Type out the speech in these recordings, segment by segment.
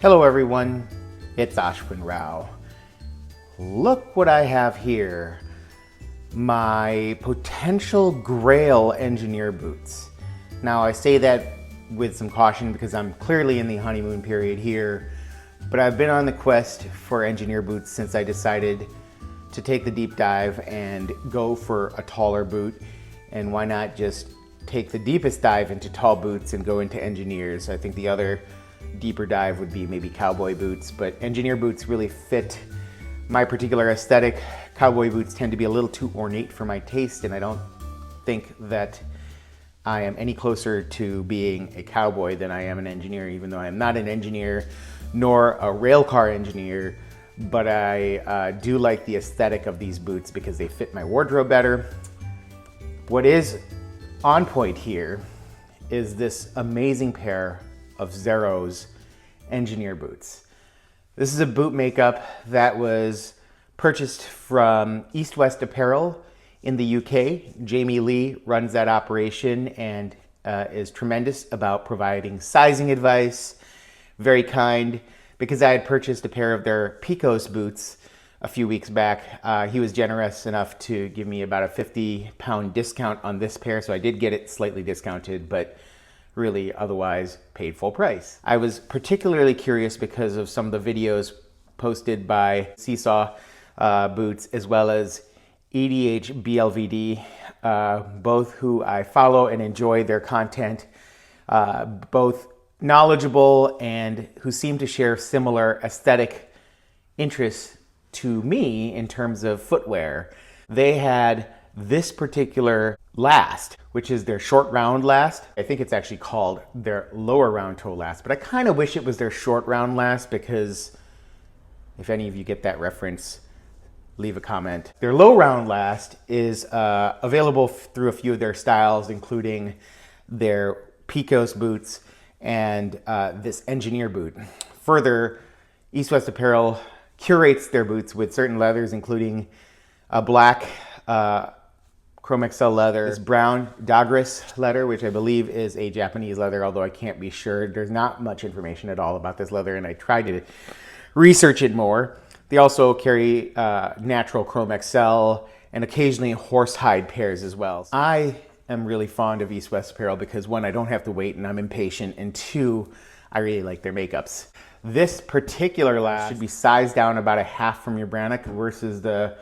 Hello everyone, it's Ashwin Rao. Look what I have here. My potential grail engineer boots. Now I say that with some caution because I'm clearly in the honeymoon period here, but I've been on the quest for engineer boots since I decided to take the deep dive and go for a taller boot. And why not just take the deepest dive into tall boots and go into engineers? I think the other deeper dive would be maybe cowboy boots, but engineer boots really fit my particular aesthetic. Cowboy boots tend to be a little too ornate for my taste, and I don't think that I am any closer to being a cowboy than I am an engineer, even though I am not an engineer nor a rail car engineer. But I do like the aesthetic of these boots because they fit my wardrobe better. What is on point here is this amazing pair of Zerrows engineer boots. This is a boot makeup that was purchased from East West Apparel in the UK. Jamie Lee runs that operation and is tremendous about providing sizing advice, very kind. Because I had purchased a pair of their Picos boots a few weeks back, he was generous enough to give me about a £50 discount on this pair, so I did get it slightly discounted, but really otherwise paid full price. I was particularly curious because of some of the videos posted by Seesaw Boots as well as EDH BLVD, both who I follow and enjoy their content, both knowledgeable and who seem to share similar aesthetic interests to me in terms of footwear. They had this particular last, which is their short round last. I think it's actually called their lower round toe last, but I kind of wish it was their short round last because if any of you get that reference, leave a comment. Their low round last is available through a few of their styles, including their Picos boots and this engineer boot. Further, East West Apparel curates their boots with certain leathers, including a black Chrome XL leather, this brown Douglas leather, which I believe is a Japanese leather, although I can't be sure. There's not much information at all about this leather, and I tried to research it more. They also carry natural Chrome XL and occasionally horsehide pairs as well. I am really fond of East West Apparel because one, I don't have to wait and I'm impatient, and two, I really like their makeups. This particular last should be sized down about a half from your Brannock versus the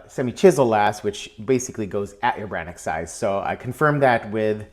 semi-chisel last, which basically goes at your Brannock size. So I confirmed that with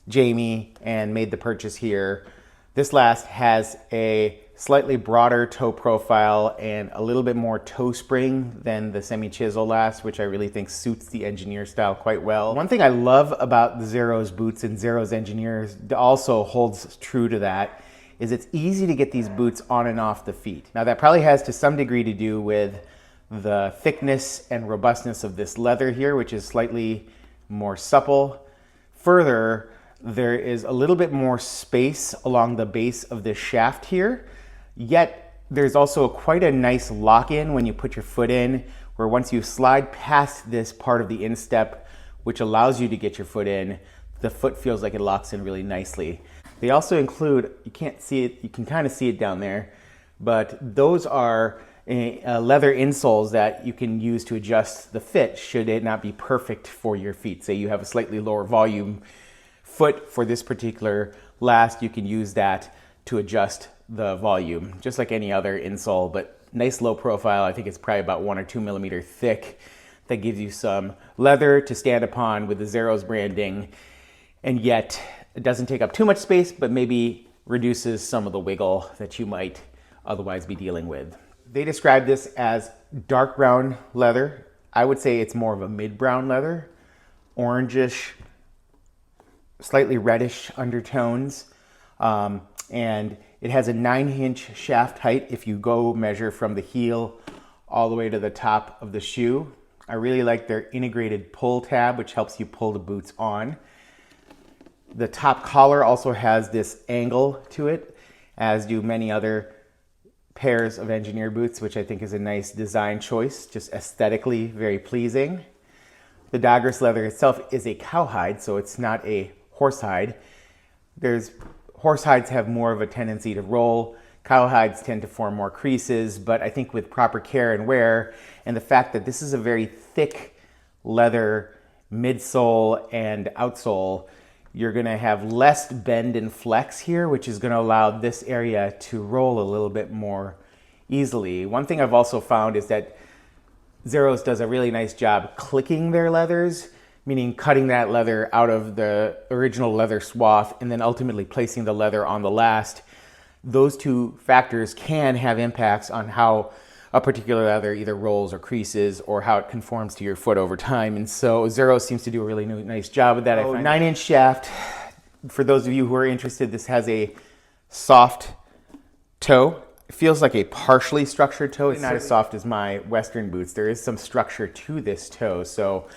Jamie and made the purchase here. This last has a slightly broader toe profile and a little bit more toe spring than the semi-chisel last, which I really think suits the engineer style quite well. One thing I love about the Zerrows boots and Zerrows engineers also holds true to that is it's easy to get these boots on and off the feet. Now that probably has to some degree to do with the thickness and robustness of this leather here, which is slightly more supple. Further, there is a little bit more space along the base of this shaft here, yet there's also quite a nice lock-in when you put your foot in, where once you slide past this part of the instep, which allows you to get your foot in, the foot feels like it locks in really nicely. They also include, you can't see it, you can kind of see it down there, but those are leather insoles that you can use to adjust the fit should it not be perfect for your feet. Say you have a slightly lower volume foot for this particular last, you can use that to adjust the volume, just like any other insole, but nice low profile. I think it's probably about 1 or 2 millimeter thick. That gives you some leather to stand upon with the Zerrows branding, and yet it doesn't take up too much space, but maybe reduces some of the wiggle that you might otherwise be dealing with. They describe this as dark brown leather. I would say it's more of a mid-brown leather, orangish, slightly reddish undertones. And it has a 9-inch shaft height if you go measure from the heel all the way to the top of the shoe. I really like their integrated pull tab, which helps you pull the boots on. The top collar also has this angle to it, as do many other pairs of engineer boots, which I think is a nice design choice, just aesthetically very pleasing. The Douglas leather itself is a cowhide, so it's not a horsehide. Horse hides have more of a tendency to roll, Cowhides tend to form more creases, but I think with proper care and wear, and the fact that this is a very thick leather midsole and outsole, you're gonna have less bend and flex here, which is gonna allow this area to roll a little bit more easily. One thing I've also found is that Zerrows does a really nice job clicking their leathers, meaning cutting that leather out of the original leather swath and then ultimately placing the leather on the last. Those two factors can have impacts on how a particular leather either rolls or creases or how it conforms to your foot over time. And so Zerrows seems to do a really nice job with that. 9-inch shaft. For those of you who are interested, this has a soft toe. It feels like a partially structured toe. It's not as soft as my Western boots. There is some structure to this toe. So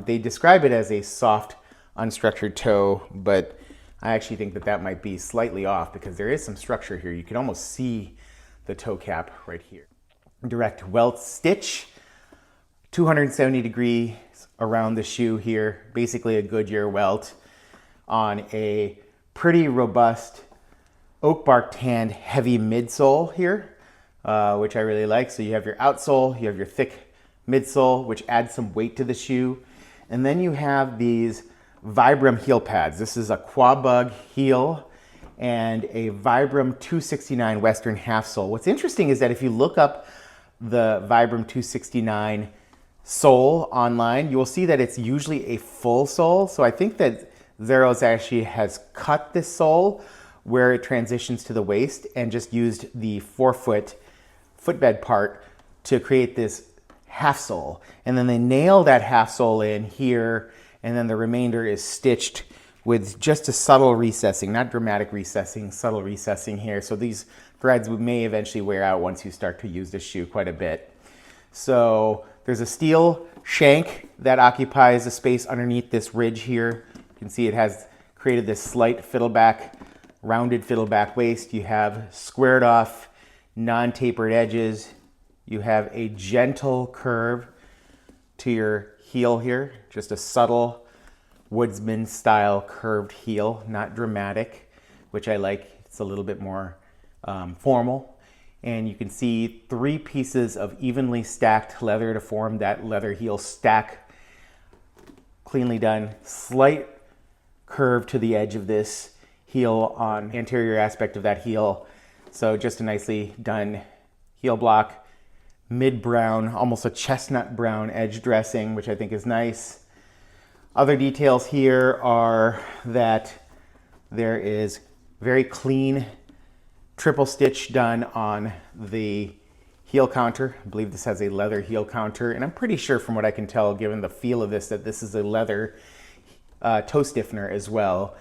they describe it as a soft, unstructured toe, but I actually think that that might be slightly off because there is some structure here. You can almost see the toe cap right here. Direct welt stitch, 270 degrees around the shoe here, basically a Goodyear welt on a pretty robust oak bark tanned heavy midsole here, which I really like. So you have your outsole, you have your thick midsole, which adds some weight to the shoe. And then you have these Vibram heel pads. This is a Quabug heel and a Vibram 269 Western half sole. What's interesting is that if you look up the Vibram 269 sole online, you will see that it's usually a full sole. So I think that Zerrows actually has cut this sole where it transitions to the waist and just used the forefoot footbed part to create this half sole. And then they nail that half sole in here, and then the remainder is stitched with just a subtle recessing, not dramatic recessing, subtle recessing here. So these threads may eventually wear out once you start to use the shoe quite a bit. So there's a steel shank that occupies the space underneath this ridge here. You can see it has created this slight fiddleback, rounded fiddleback waist. You have squared off, non-tapered edges. You have a gentle curve to your heel here, just a subtle woodsman style curved heel, not dramatic, which I like. It's a little bit more formal. And you can see 3 pieces of evenly stacked leather to form that leather heel stack. Cleanly done. Slight curve to the edge of this heel on anterior aspect of that heel. So just a nicely done heel block. Mid-brown, almost a chestnut brown edge dressing, which I think is nice. Other details here are that there is very clean triple stitch done on the heel counter. I believe this has a leather heel counter, and I'm pretty sure from what I can tell, given the feel of this, that this is a leather toe stiffener as well.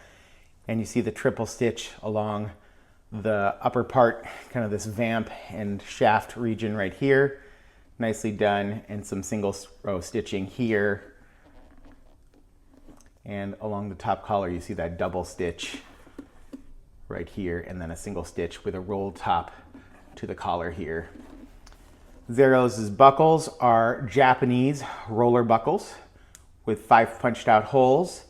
And you see the triple stitch along the upper part, kind of this vamp and shaft region right here. Nicely done, and some single row stitching here. And along the top collar, you see that double stitch right here, and then a single stitch with a rolled top to the collar here. Zerrows' buckles are Japanese roller buckles with 5 punched out holes,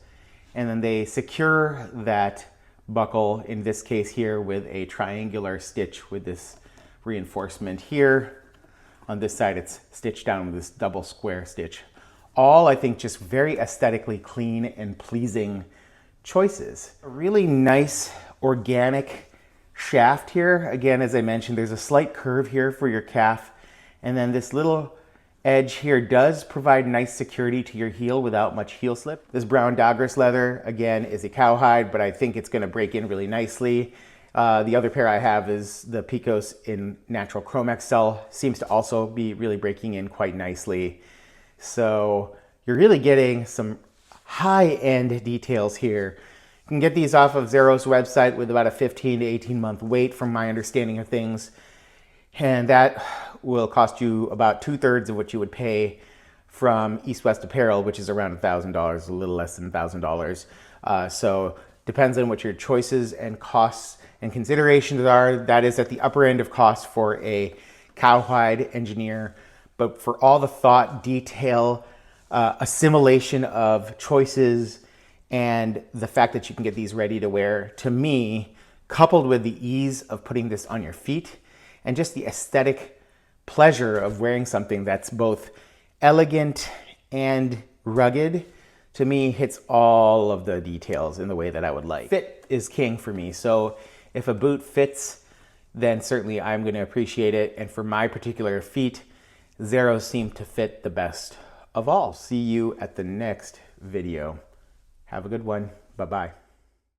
and then they secure that buckle, in this case here, with a triangular stitch with this reinforcement here. On this side, it's stitched down with this double square stitch. All, I think, just very aesthetically clean and pleasing choices. A really nice organic shaft here. Again, as I mentioned, there's a slight curve here for your calf, and then this little edge here does provide nice security to your heel without much heel slip. This brown Douglas leather, again, is a cowhide, but I think it's going to break in really nicely. The other pair I have is the Picos in natural chrome XL. Seems to also be really breaking in quite nicely. So you're really getting some high-end details here. You can get these off of Zerrows' website with about a 15 to 18 month wait, from my understanding of things. And that will cost you about 2/3 of what you would pay from East West Apparel, which is around $1,000, a little less than $1,000. So depends on what your choices and costs and considerations are. That is at the upper end of cost for a cowhide engineer. But for all the thought, detail, assimilation of choices, and the fact that you can get these ready to wear, to me, coupled with the ease of putting this on your feet and just the aesthetic pleasure of wearing something that's both elegant and rugged, to me hits all of the details in the way that I would like. Fit is king for me, so if a boot fits, then certainly I'm going to appreciate it. And for my particular feet, Zerrows seem to fit the best of all. See you at the next video. Have a good one. Bye-bye.